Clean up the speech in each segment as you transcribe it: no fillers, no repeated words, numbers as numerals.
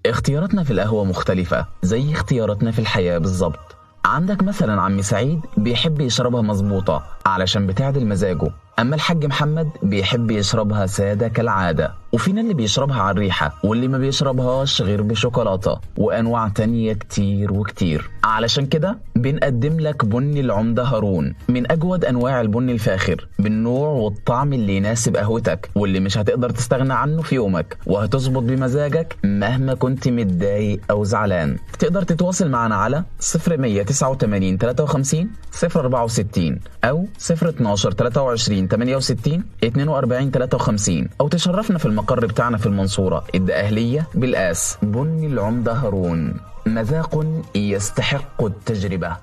اختياراتنا في القهوة مختلفة زي اختياراتنا في الحياة بالظبط. عندك مثلا عم سعيد بيحب يشربها مظبوطة علشان بتعدل مزاجه، أما الحاج محمد بيحب يشربها سادة كالعادة، وفينا اللي بيشربها على الريحة واللي ما بيشربهاش غير بشوكولاتة وأنواع تانية كتير وكتير. علشان كده بنقدم لك بني العمدة هارون من أجود أنواع البن الفاخر بالنوع والطعم اللي يناسب قهوتك واللي مش هتقدر تستغنى عنه في يومك، وهتظبط بمزاجك مهما كنت متضايق أو زعلان. تقدر تتواصل معنا على 0189 53 064 أو 012 23 68 42 53 أو تشرفنا في المقر بتاعنا في المنصورة الدقهلية بالقاس. بني العمدة هارون، مذاق يستحق التجربة.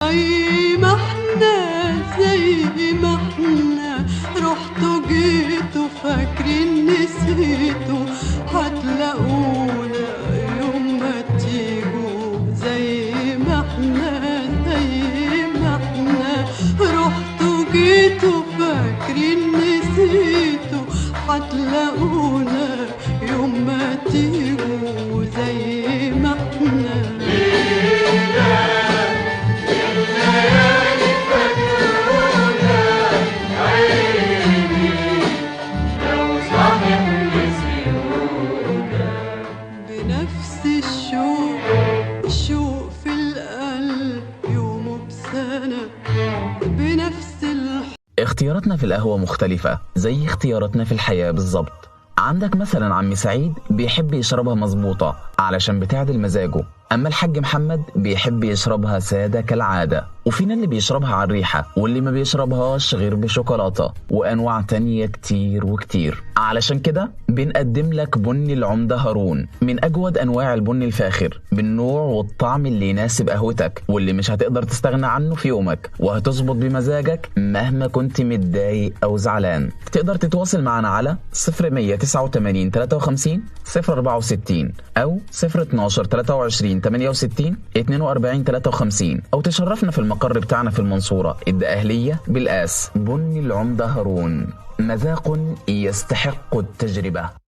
زي ما احنا رحتوا جيتوا فاكرين نسيتوا، هتلاقونا يوم ما تيجوا. زي ما احنا رحتوا جيتوا فاكرين نسيتوا، هتلاقونا يوم ما تيجوا. زي ما احنا بنفس الشوق في القلب يومه بسنة بنفس اختياراتنا في القهوة مختلفة زي اختياراتنا في الحياة بالظبط. عندك مثلا عم سعيد بيحب يشربها مظبوطة علشان بتعدل مزاجه، أما الحاج محمد بيحب يشربها سادة كالعادة، وفينا اللي بيشربها على الريحة واللي ما بيشربهاش غير بشوكولاتة وأنواع تانية كتير وكتير. علشان كده بنقدم لك بني العمدة هارون من أجود أنواع البن الفاخر بالنوع والطعم اللي يناسب قهوتك واللي مش هتقدر تستغنى عنه في يومك، وهتظبط بمزاجك مهما كنت متضايق أو زعلان. تقدر تتواصل معنا على 0189 53 064 أو 012 23 68 42 53 أو تشرفنا في المقر بتاعنا في المنصورة الدقهلية بالقاس. بني العمدة هارون، مذاق يستحق التجربة.